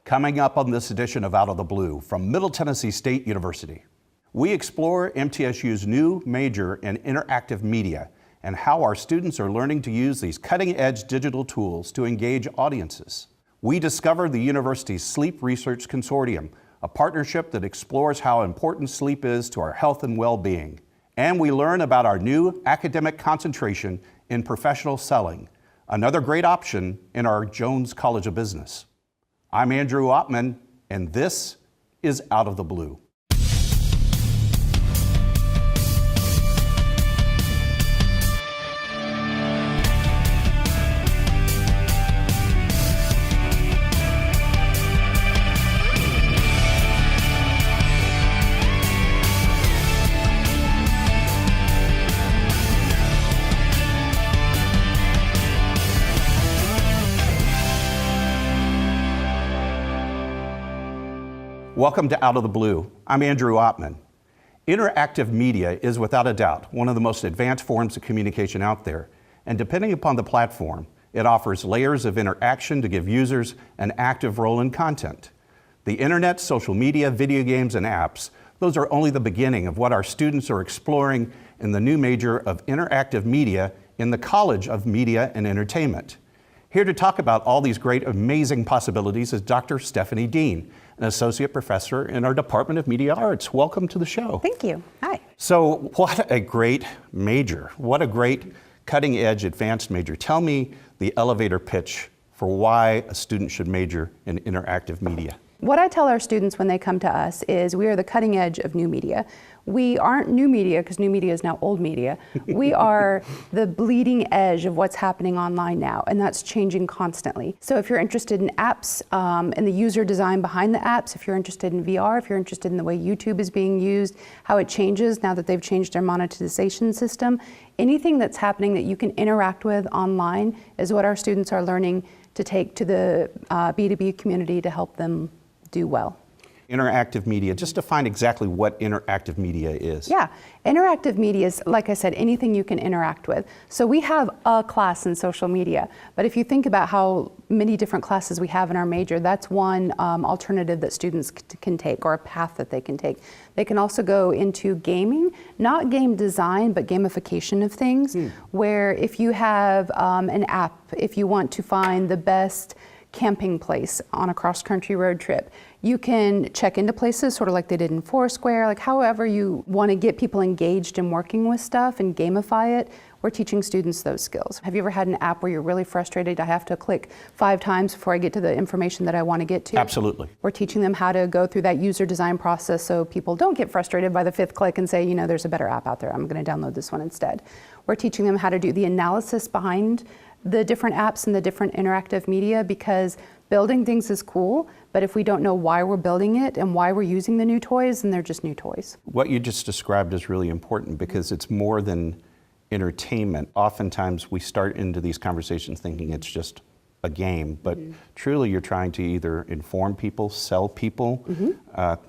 Coming up on this edition of Out of the Blue from Middle Tennessee State University, we explore MTSU's new major in interactive media and how our students are learning to use these cutting-edge digital tools to engage audiences. We discover the university's Sleep Research Consortium, a partnership that explores how important sleep is to our health and well-being. And we learn about our new academic concentration in professional selling, another great option in our Jones College of Business. I'm Andrew Ottman, and this is Out of the Blue. Welcome to Out of the Blue. I'm Andrew Ottman. Interactive media is without a doubt one of the most advanced forms of communication out there, and depending upon the platform, it offers layers of interaction to give users an active role in content. The internet, social media, video games, and apps, those are only the beginning of what our students are exploring in the new major of interactive media in the College of Media and Entertainment. Here to talk about all these great, amazing possibilities is Dr. Stephanie Dean, an associate professor in our Department of Media Arts. Welcome to the show. Thank you. Hi. So what a great major. What a great cutting edge advanced major. Tell me the elevator pitch for why a student should major in interactive media. What I tell our students when they come to us is we are the cutting edge of new media. We aren't new media because new media is now old media. We are the bleeding edge of what's happening online now, and that's changing constantly. So if you're interested in apps and the user design behind the apps, if you're interested in VR, if you're interested in the way YouTube is being used, how it changes now that they've changed their monetization system, anything that's happening that you can interact with online is what our students are learning to take to the B2B community to help them do well. Interactive media, just define exactly what interactive media is. Yeah, interactive media is, like I said, anything you can interact with. So we have a class in social media, but if you think about how many different classes we have in our major, that's one alternative that students can take, or a path that they can take. They can also go into gaming, not game design, but gamification of things, where if you have an app, if you want to find the best camping place on a cross-country road trip, you can check into places sort of like they did in Foursquare, like however you want to get people engaged in working with stuff and gamify it. We're teaching students those skills. Have you ever had an app where you're really frustrated? I have to click 5 times before I get to the information that I want to get to? Absolutely. We're teaching them how to go through that user design process so people don't get frustrated by the 5th click and say, you know, there's a better app out there. I'm going to download this one instead. We're teaching them how to do the analysis behind the different apps and the different interactive media, because building things is cool, but if we don't know why we're building it and why we're using the new toys, then they're just new toys. What you just described is really important because it's more than entertainment. Oftentimes we start into these conversations thinking it's just a game, but truly you're trying to either inform people, sell people,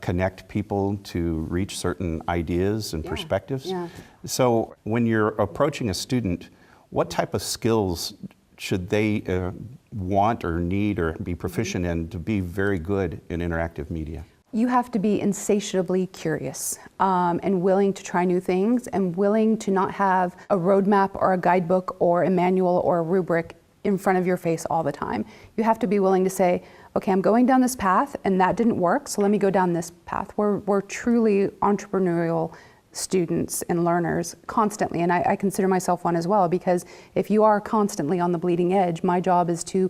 connect people to reach certain ideas and perspectives. Yeah. So when you're approaching a student, what type of skills should they want or need or be proficient in to be very good in interactive media? You have to be insatiably curious and willing to try new things and willing to not have a roadmap or a guidebook or a manual or a rubric in front of your face all the time. You have to be willing to say, okay, I'm going down this path and that didn't work, so let me go down this path. We're truly entrepreneurial students and learners constantly, and I consider myself one as well, because if you are constantly on the bleeding edge, my job is to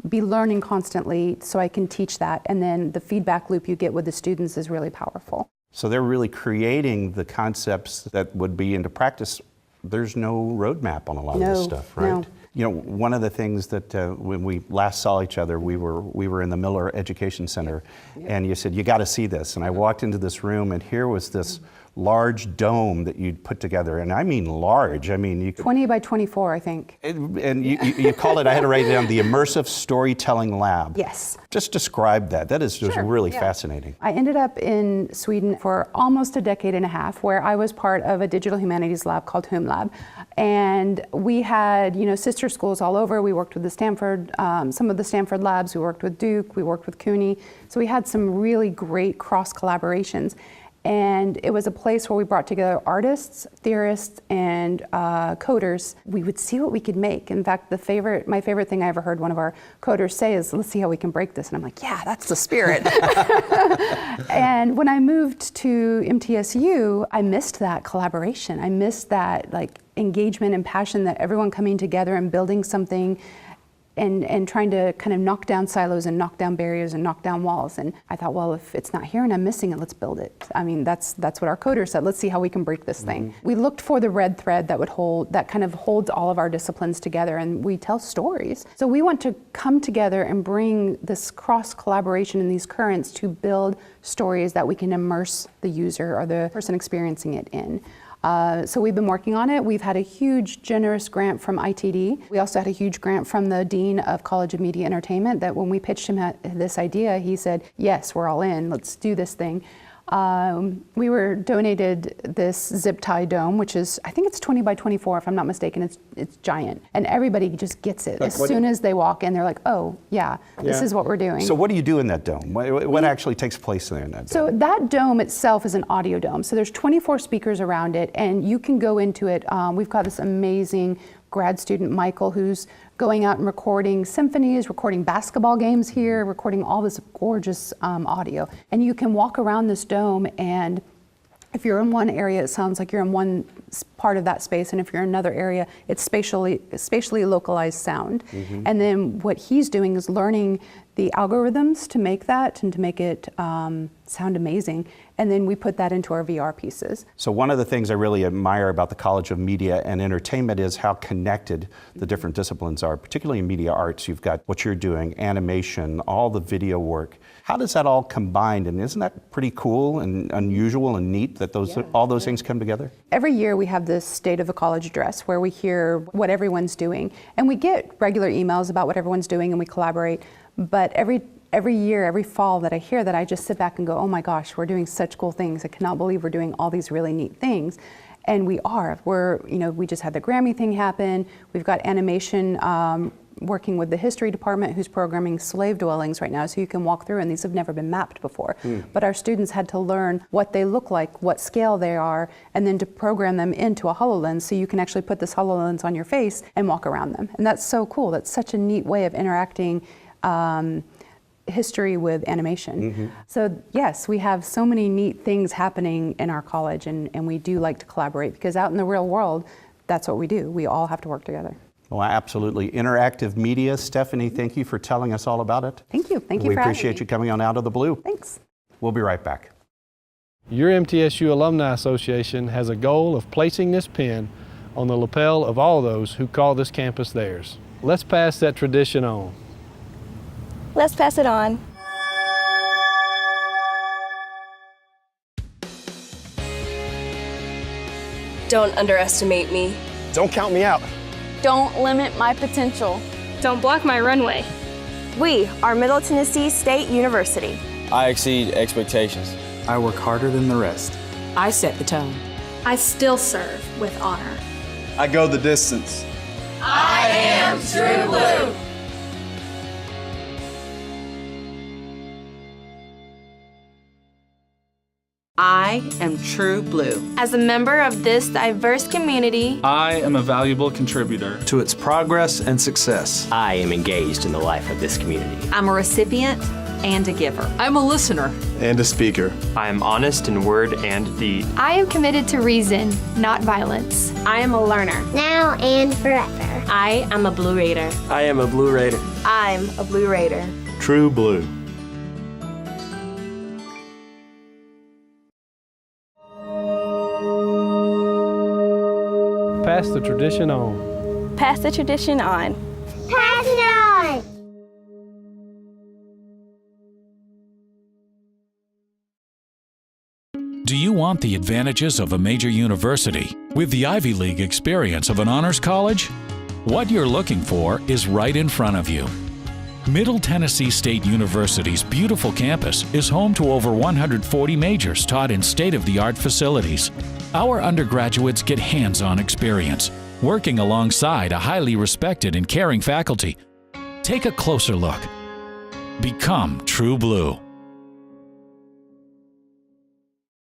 be learning constantly so I can teach that, and then the feedback loop you get with the students is really powerful. So they're really creating the concepts that would be into practice. There's no roadmap on a lot of this stuff, right? No. You know, one of the things that when we last saw each other, we were in the Miller Education Center, and you said, you got to see this. And I walked into this room, and here was this large dome that you'd put together, and I mean large. I mean, you could, 20 by 24, I think. and you call it, I had to write it down, the Immersive Storytelling Lab. Yes. Just describe that. That is just Sure, really yeah. fascinating. I ended up in Sweden for almost a decade and a half, where I was part of a digital humanities lab called Hum Lab. And we had, sister schools all over. We worked with the Stanford, some of the Stanford labs. We worked with Duke. We worked with CUNY. So we had some really great cross collaborations. And it was a place where we brought together artists, theorists, and coders. We would see what we could make. In fact, my favorite thing I ever heard one of our coders say is, let's see how we can break this. And I'm like, yeah, that's the spirit. And when I moved to MTSU, I missed that collaboration. I missed that engagement and passion, that everyone coming together and building something and trying to kind of knock down silos and knock down barriers and knock down walls. And I thought, well, if it's not here and I'm missing it, let's build it. I mean, that's what our coder said. Let's see how we can break this thing. We looked for the red thread that kind of holds all of our disciplines together, and we tell stories. So we want to come together and bring this cross collaboration and these currents to build stories that we can immerse the user or the person experiencing it in. So we've been working on it. We've had a huge, generous grant from ITD. We also had a huge grant from the Dean of College of Media Entertainment, that when we pitched him this idea, he said, yes, we're all in, let's do this thing. We were donated this zip tie dome, which is, I think it's 20 by 24, if I'm not mistaken. It's giant. And everybody just gets it. As soon as they walk in, they're like, oh, yeah, this is what we're doing. So what do you do in that dome? What actually takes place there in that dome? So that dome itself is an audio dome. So there's 24 speakers around it, and you can go into it. We've got this amazing grad student, Michael, who's going out and recording symphonies, recording basketball games here, recording all this gorgeous audio. And you can walk around this dome, and if you're in one area, it sounds like you're in one part of that space, and if you're in another area, it's spatially localized sound. And then what he's doing is learning the algorithms to make that and to make it sound amazing. And then we put that into our VR pieces. So one of the things I really admire about the College of Media and Entertainment is how connected the different disciplines are, particularly in media arts. You've got what you're doing, animation, all the video work. How does that all combine? And isn't that pretty cool and unusual and neat that all those things come together? Every year we have this State of the College address where we hear what everyone's doing. And we get regular emails about what everyone's doing, and we collaborate. But every year, every fall that I hear that, I just sit back and go, oh my gosh, we're doing such cool things. I cannot believe we're doing all these really neat things. And we are. We just had the Grammy thing happen. We've got animation working with the history department, who's programming slave dwellings right now, so you can walk through, and these have never been mapped before. But our students had to learn what they look like, what scale they are, and then to program them into a HoloLens, so you can actually put this HoloLens on your face and walk around them. And that's so cool. That's such a neat way of interacting history with animation. So yes, we have so many neat things happening in our college, and we do like to collaborate, because out in the real world, that's what we do. We all have to work together. Well, absolutely. Interactive media. Stephanie, thank you for telling us all about it. Thank you. Thank you We for having appreciate me. you coming on Out of the Blue. Thanks. We'll be right back. Your MTSU Alumni Association has a goal of placing this pin on the lapel of all those who call this campus theirs. Let's pass that tradition on. Let's pass it on. Don't underestimate me. Don't count me out. Don't limit my potential. Don't block my runway. We are Middle Tennessee State University. I exceed expectations. I work harder than the rest. I set the tone. I still serve with honor. I go the distance. I am True Blue. I am True Blue. As a member of this diverse community, I am a valuable contributor to its progress and success. I am engaged in the life of this community. I'm a recipient and a giver. I'm a listener. And a speaker. I am honest in word and deed. I am committed to reason, not violence. I am a learner. Now and forever. I am a Blue Raider. I am a Blue Raider. I'm a Blue Raider. True Blue. Pass the tradition on. Pass the tradition on. Pass it on. Do you want the advantages of a major university with the Ivy League experience of an honors college? What you're looking for is right in front of you. Middle Tennessee State University's beautiful campus is home to over 140 majors taught in state-of-the-art facilities. Our undergraduates get hands-on experience, working alongside a highly respected and caring faculty. Take a closer look. Become True Blue.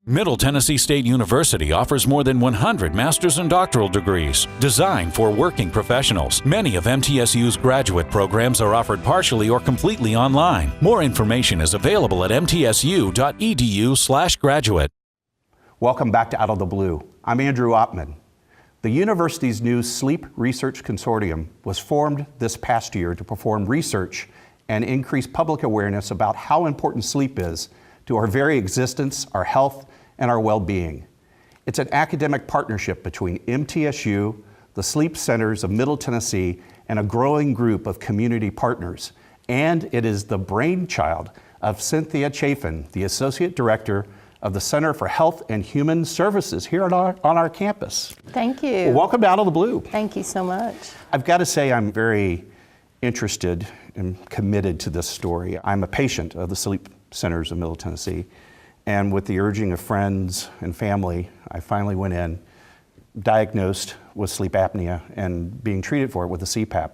Middle Tennessee State University offers more than 100 master's and doctoral degrees designed for working professionals. Many of MTSU's graduate programs are offered partially or completely online. More information is available at mtsu.edu/graduate. Welcome back to Out of the Blue. I'm Andrew Oppman. The university's new Sleep Research Consortium was formed this past year to perform research and increase public awareness about how important sleep is to our very existence, our health, and our well-being. It's an academic partnership between MTSU, the Sleep Centers of Middle Tennessee, and a growing group of community partners. And it is the brainchild of Cynthia Chafin, the Associate Director of the Center for Health and Human Services here on our campus. Thank you. Well, welcome to Out of the Blue. Thank you so much. I've got to say I'm very interested and committed to this story. I'm a patient of the Sleep Centers of Middle Tennessee, and with the urging of friends and family, I finally went in, diagnosed with sleep apnea and being treated for it with a CPAP.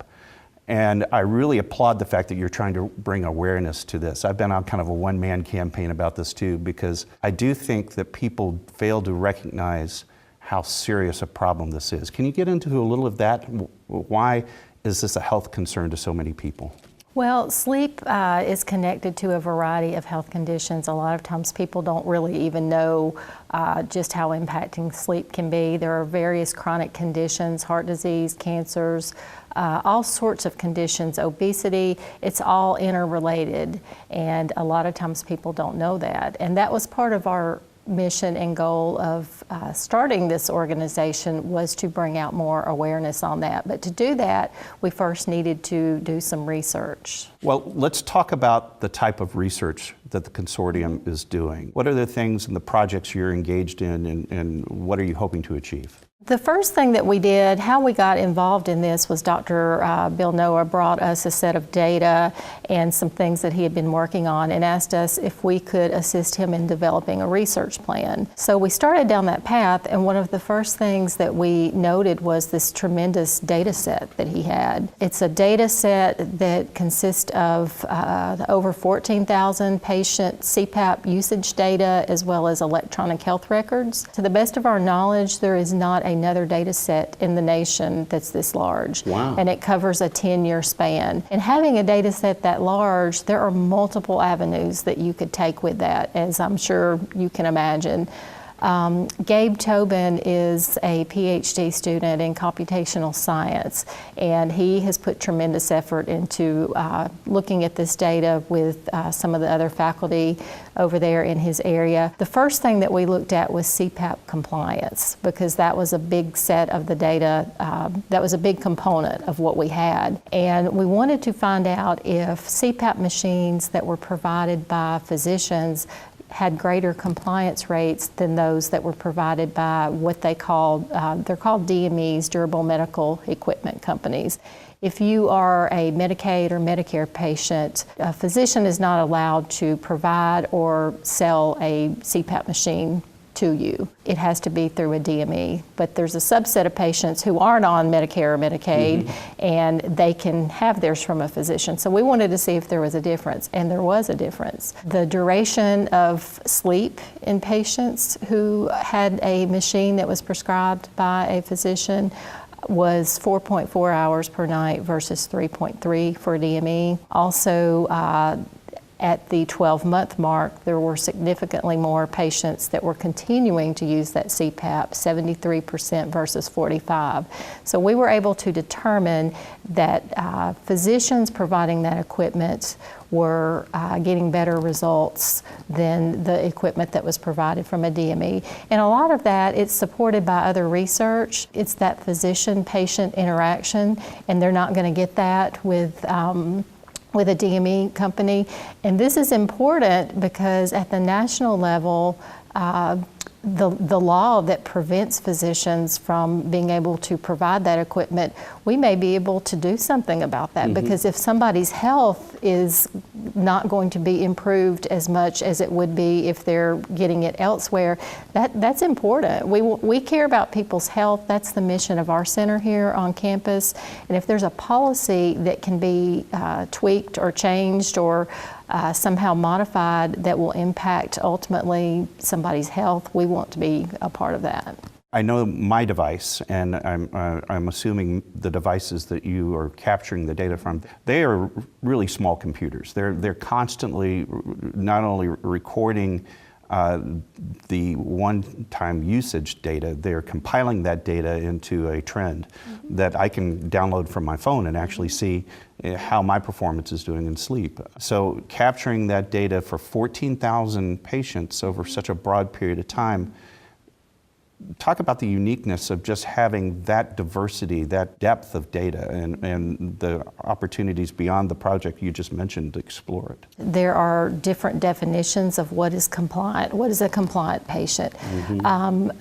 And I really applaud the fact that you're trying to bring awareness to this. I've been on kind of a one-man campaign about this too, because I do think that people fail to recognize how serious a problem this is. Can you get into a little of that? Why is this a health concern to so many people? Well, sleep is connected to a variety of health conditions. A lot of times people don't really even know just how impacting sleep can be. There are various chronic conditions, heart disease, cancers, all sorts of conditions, obesity. It's all interrelated, and a lot of times people don't know that. And that was part of our mission and goal of starting this organization, was to bring out more awareness on that. But to do that, we first needed to do some research. Well, let's talk about the type of research that the consortium is doing. What are the things and the projects you're engaged in, and what are you hoping to achieve? The first thing that we did, how we got involved in this, was Dr. Bill Noah brought us a set of data and some things that he had been working on and asked us if we could assist him in developing a research plan. So we started down that path, and one of the first things that we noted was this tremendous data set that he had. It's a data set that consists of over 14,000 patient CPAP usage data as well as electronic health records. To the best of our knowledge, there is not another data set in the nation that's this large. Wow. And it covers a 10-year span. And having a data set that large, there are multiple avenues that you could take with that, as I'm sure you can imagine. Gabe Tobin is a PhD student in computational science, and he has put tremendous effort into looking at this data with some of the other faculty over there in his area. The first thing that we looked at was CPAP compliance, because that was a big set of the data, that was a big component of what we had. And we wanted to find out if CPAP machines that were provided by physicians had greater compliance rates than those that were provided by what they called, they're called DMEs, durable medical equipment companies. If you are a Medicaid or Medicare patient, a physician is not allowed to provide or sell a CPAP machine to you. It has to be through a DME. But there's a subset of patients who aren't on Medicare or Medicaid, and they can have theirs from a physician. So we wanted to see if there was a difference, and there was a difference. The duration of sleep in patients who had a machine that was prescribed by a physician was 4.4 hours per night versus 3.3 for a DME. Also, at the 12-month mark, there were significantly more patients that were continuing to use that CPAP, 73% versus 45%. So we were able to determine that physicians providing that equipment were getting better results than the equipment that was provided from a DME. And a lot of that, it's supported by other research. It's that physician-patient interaction, and they're not going to get that with a DME company. And this is important because at the national level, the law that prevents physicians from being able to provide that equipment, we may be able to do something about that, because if somebody's health is not going to be improved as much as it would be if they're getting it elsewhere, that's important. We care about people's health. That's the mission of our center here on campus. And if there's a policy that can be tweaked or changed or somehow modified that will impact ultimately somebody's health, we want to be a part of that. I know my device, and I'm assuming the devices that you are capturing the data from, they are really small computers. They're constantly not only recording the one-time usage data, they're compiling that data into a trend that I can download from my phone and actually see how my performance is doing in sleep. So capturing that data for 14,000 patients over such a broad period of time, talk about the uniqueness of just having that diversity, that depth of data, and the opportunities beyond the project you just mentioned to explore it. There are different definitions of what is compliant. What is a compliant patient?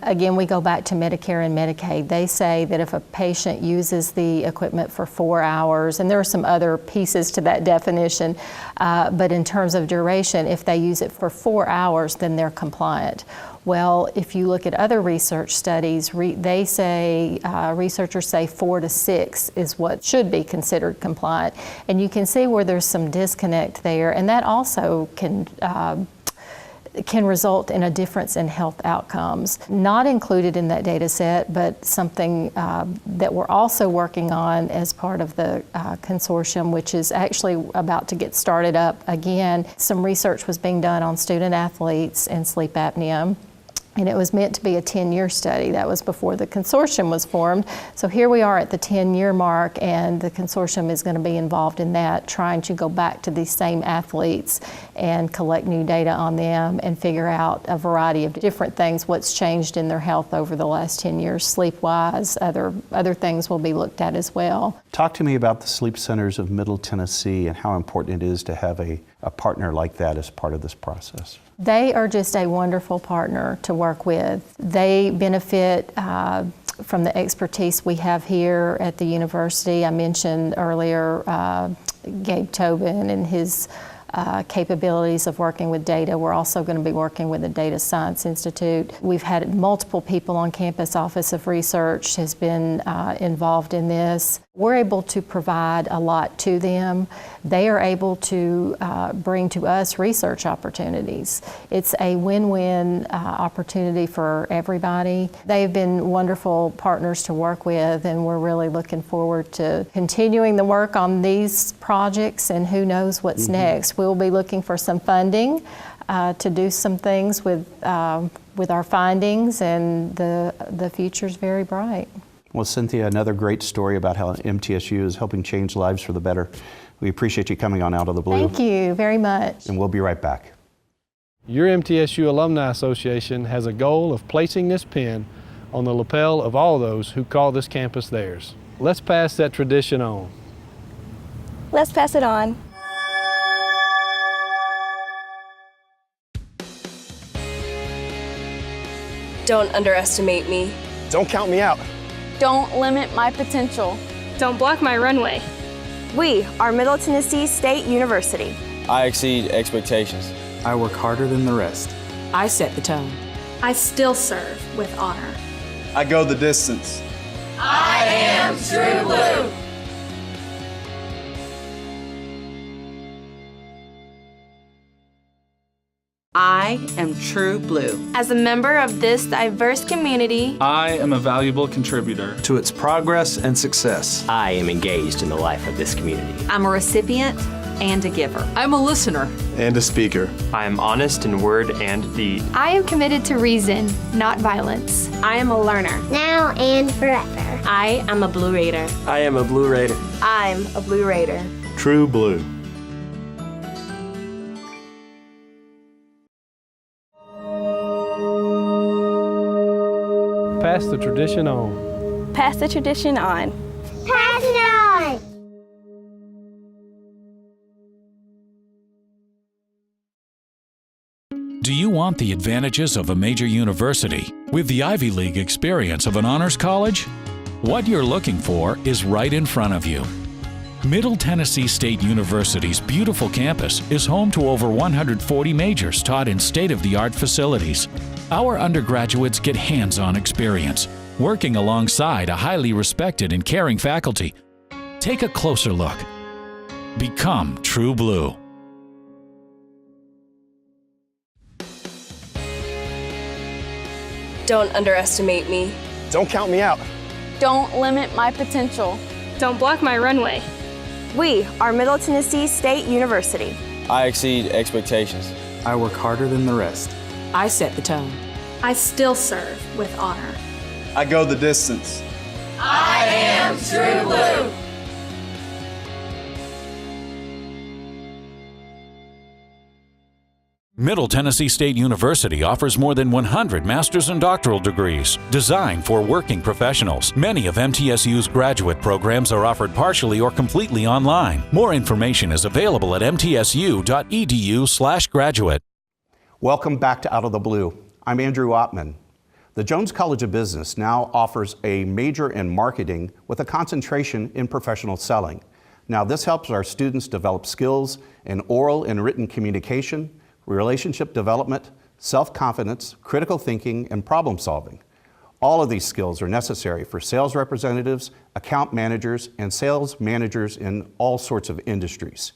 Again, we go back to Medicare and Medicaid. They say that if a patient uses the equipment for 4 hours, and there are some other pieces to that definition, but in terms of duration, if they use it for 4 hours, then they're compliant. Well, if you look at other research studies, they say, researchers say 4 to 6 is what should be considered compliant. And you can see where there's some disconnect there, and that also can result in a difference in health outcomes. Not included in that data set, but something that we're also working on as part of the consortium, which is actually about to get started up again. Some research was being done on student athletes and sleep apnea. And it was meant to be a 10-year study. That was before the consortium was formed. So here we are at the 10-year mark, and the consortium is going to be involved in that, trying to go back to these same athletes and collect new data on them and figure out a variety of different things, what's changed in their health over the last 10 years, sleep-wise. Other things will be looked at as well. Talk to me about the Sleep Centers of Middle Tennessee and how important it is to have a partner like that as part of this process. They are just a wonderful partner to work with. They benefit from the expertise we have here at the university. I mentioned earlier Gabe Tobin and his capabilities of working with data. We're also going to be working with the Data Science Institute. We've had multiple people on campus. Office of Research has been involved in this. We're able to provide a lot to them. They are able to bring to us research opportunities. It's a win-win opportunity for everybody. They've been wonderful partners to work with, and we're really looking forward to continuing the work on these projects, and who knows what's next. We'll be looking for some funding to do some things with our findings, and the future's very bright. Well, Cynthia, another great story about how MTSU is helping change lives for the better. We appreciate you coming on Out of the Blue. Thank you very much. And we'll be right back. Your MTSU Alumni Association has a goal of placing this pin on the lapel of all those who call this campus theirs. Let's pass that tradition on. Let's pass it on. Don't underestimate me. Don't count me out. Don't limit my potential. Don't block my runway. We are Middle Tennessee State University. I exceed expectations. I work harder than the rest. I set the tone. I still serve with honor. I go the distance. I am True Blue. I am True Blue. As a member of this diverse community, I am a valuable contributor to its progress and success. I am engaged in the life of this community. I'm a recipient and a giver. I'm a listener. And a speaker. I am honest in word and deed. I am committed to reason, not violence. I am a learner. Now and forever. I am a Blue Raider. I am a Blue Raider. I'm a Blue Raider. True Blue. Pass the tradition on. Pass the tradition on. Pass it on. Do you want the advantages of a major university with the Ivy League experience of an honors college? What you're looking for is right in front of you. Middle Tennessee State University's beautiful campus is home to over 140 majors taught in state-of-the-art facilities. Our undergraduates get hands-on experience, working alongside a highly respected and caring faculty. Take a closer look. Become True Blue. Don't underestimate me. Don't count me out. Don't limit my potential. Don't block my runway. We are Middle Tennessee State University. I exceed expectations. I work harder than the rest. I set the tone. I still serve with honor. I go the distance. I am True Blue. Middle Tennessee State University offers more than 100 master's and doctoral degrees designed for working professionals. Many of MTSU's graduate programs are offered partially or completely online. More information is available at mtsu.edu/graduate. Welcome back to Out of the Blue. I'm Andrew Ottman. The Jones College of Business now offers a major in marketing with a concentration in professional selling. Now, this helps our students develop skills in oral and written communication, relationship development, self-confidence, critical thinking, and problem solving. All of these skills are necessary for sales representatives, account managers, and sales managers in all sorts of industries.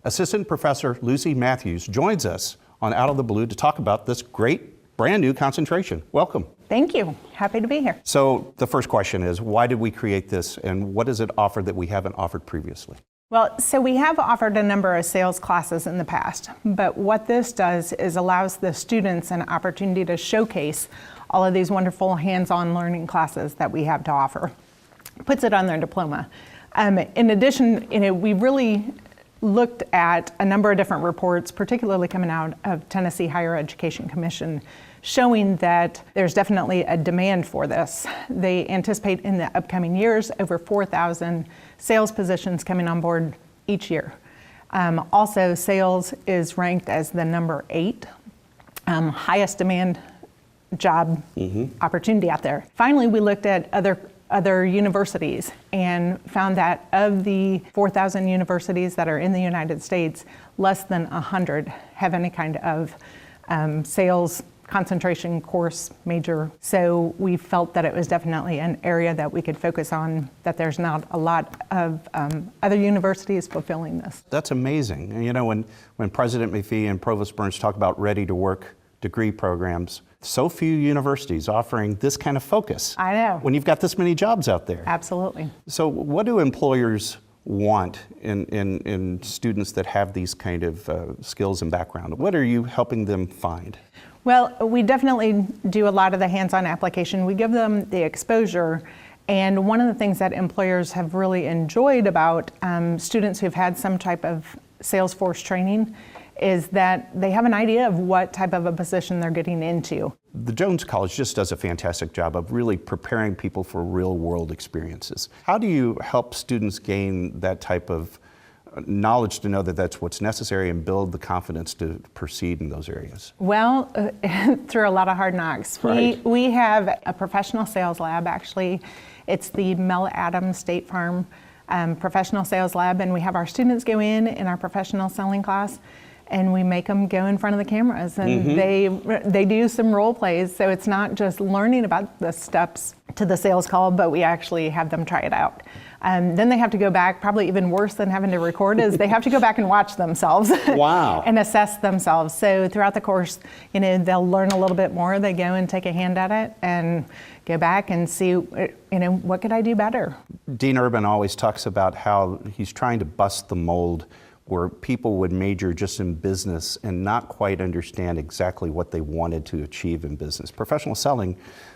Assistant Professor Lucy Matthews joins us on Out of the Blue to talk about this great brand new concentration. Welcome. Thank you. Happy to be here. So the first question is, why did we create this and what does it offer that we haven't offered previously? Well, so we have offered a number of sales classes in the past, but what this does is allows the students an opportunity to showcase all of these wonderful hands-on learning classes that we have to offer. Puts it on their diploma. In addition, we really looked at a number of different reports, particularly coming out of Tennessee Higher Education Commission, showing that there's definitely a demand for this. They anticipate in the upcoming years over 4,000 sales positions coming on board each year. Also, sales is ranked as the number 8 highest demand job opportunity out there. Finally, we looked at other universities and found that of the 4,000 universities that are in the United States, less than 100 have any kind of sales concentration course major. So we felt that it was definitely an area that we could focus on, that there's not a lot of other universities fulfilling this. That's amazing. And you know, when President McPhee and Provost Burns talk about ready-to-work degree programs, so few universities offering this kind of focus. I know. When you've got this many jobs out there. Absolutely. So what do employers want in students that have these kind of skills and background? What are you helping them find? Well, we definitely do a lot of the hands-on application. We give them the exposure, and one of the things that employers have really enjoyed about students who've had some type of Salesforce training is that they have an idea of what type of a position they're getting into. The Jones College just does a fantastic job of really preparing people for real-world experiences. How do you help students gain that type of knowledge to know that that's what's necessary and build the confidence to proceed in those areas? Well, through a lot of hard knocks. Right. We have a professional sales lab, actually. It's the Mel Adams State Farm Professional Sales Lab, and we have our students go in our professional selling class, and we make them go in front of the cameras, and they do some role plays. So it's not just learning about the steps to the sales call, but we actually have them try it out. Then they have to go back, probably even worse than having to record is they have to go back and watch themselves. Wow. And assess themselves. So throughout the course, they'll learn a little bit more. They go and take a hand at it and go back and see, what could I do better? Dean Urban always talks about how he's trying to bust the mold where people would major just in business and not quite understand exactly what they wanted to achieve in business. Professional selling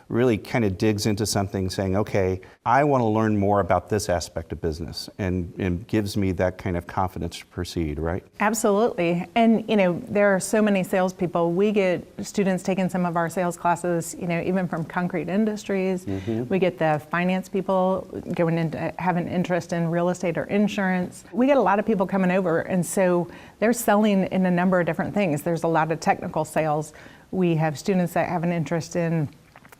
really kind of digs into something saying, okay, I want to learn more about this aspect of business, and gives me that kind of confidence to proceed, right? Absolutely. And, there are so many salespeople. We get students taking some of our sales classes, even from concrete industries. We get the finance people going into have an interest in real estate or insurance. We get a lot of people coming over, and so they're selling in a number of different things. There's a lot of technical sales. We have students that have an interest in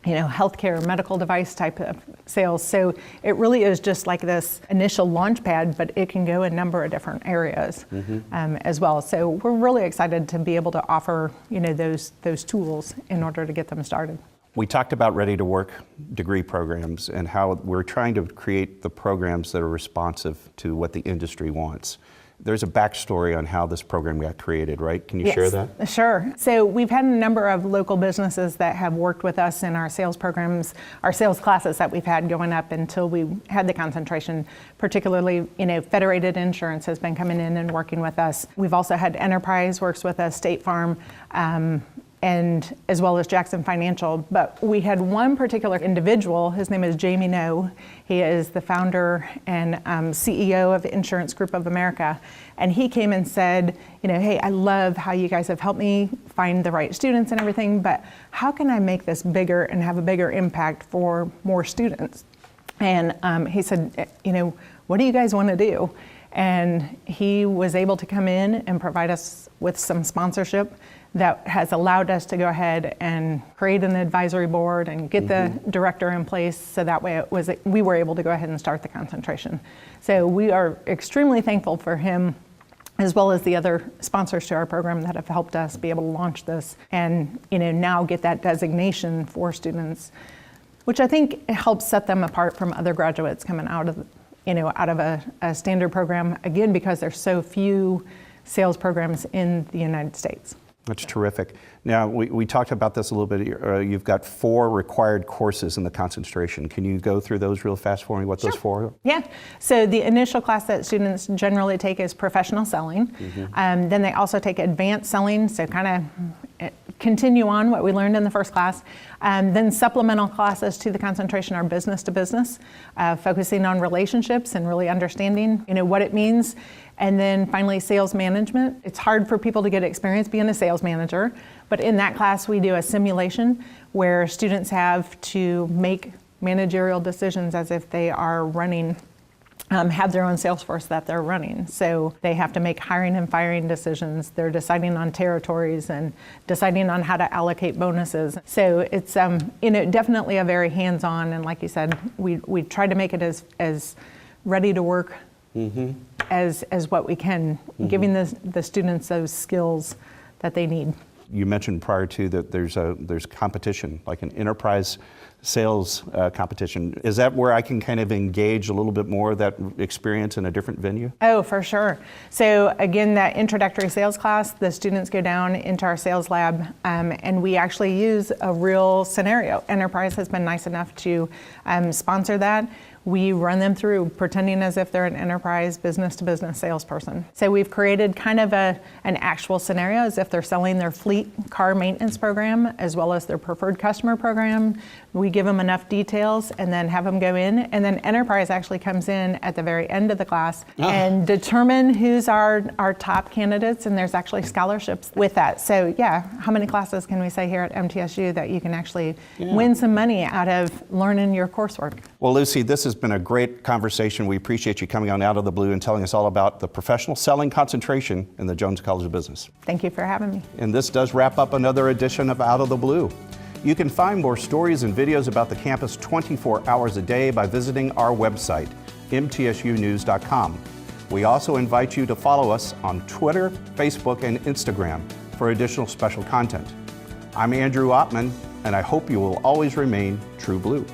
healthcare, medical device type of sales. So it really is just like this initial launch pad, but it can go a number of different areas as well. So we're really excited to be able to offer, those tools in order to get them started. We talked about Ready to Work degree programs and how we're trying to create the programs that are responsive to what the industry wants. There's a backstory on how this program got created, right? Can you share that? Sure. So we've had a number of local businesses that have worked with us in our sales programs, our sales classes that we've had going up until we had the concentration. Particularly, Federated Insurance has been coming in and working with us. We've also had Enterprise works with us, State Farm, and as well as Jackson Financial. But we had one particular individual, his name is Jamie No. He is the founder and CEO of Insurance Group of America. And he came and said, hey, I love how you guys have helped me find the right students and everything, but how can I make this bigger and have a bigger impact for more students? And he said, what do you guys want to do? And he was able to come in and provide us with some sponsorship that has allowed us to go ahead and create an advisory board and get the director in place, so that way we were able to go ahead and start the concentration. So we are extremely thankful for him, as well as the other sponsors to our program that have helped us be able to launch this and now get that designation for students, which I think helps set them apart from other graduates coming out of a standard program, again, because there's so few sales programs in the United States. That's terrific. Now, we talked about this a little bit. You've got 4 required courses in the concentration. Can you go through those real fast for me, what those 4 are? Yeah. So the initial class that students generally take is professional selling. Then they also take advanced selling, so kind of continue on what we learned in the first class. Then supplemental classes to the concentration are business to business, focusing on relationships and really understanding what it means. And then finally, sales management. It's hard for people to get experience being a sales manager, but in that class we do a simulation where students have to make managerial decisions as if they are running, have their own sales force that they're running. So they have to make hiring and firing decisions. They're deciding on territories and deciding on how to allocate bonuses. So it's definitely a very hands-on, and like you said, we try to make it as ready to work as what we can, giving the students those skills that they need. You mentioned prior to that there's competition, like an enterprise sales competition. Is that where I can kind of engage a little bit more of that experience in a different venue? Oh, for sure. So again, that introductory sales class, the students go down into our sales lab and we actually use a real scenario. Enterprise has been nice enough to sponsor that. We run them through pretending as if they're an enterprise business-to-business salesperson. So we've created kind of an actual scenario as if they're selling their fleet car maintenance program as well as their preferred customer program. We give them enough details and then have them go in, and then enterprise actually comes in at the very end of the class and determine who's our top candidates, and there's actually scholarships with that. So yeah, how many classes can we say here at MTSU that you can actually win some money out of learning your coursework? Well, Lucy, this has been a great conversation. We appreciate you coming on Out of the Blue and telling us all about the professional selling concentration in the Jones College of Business. Thank you for having me. And this does wrap up another edition of Out of the Blue. You can find more stories and videos about the campus 24 hours a day by visiting our website, mtsunews.com. We also invite you to follow us on Twitter, Facebook, and Instagram for additional special content. I'm Andrew Ottman, and I hope you will always remain true blue.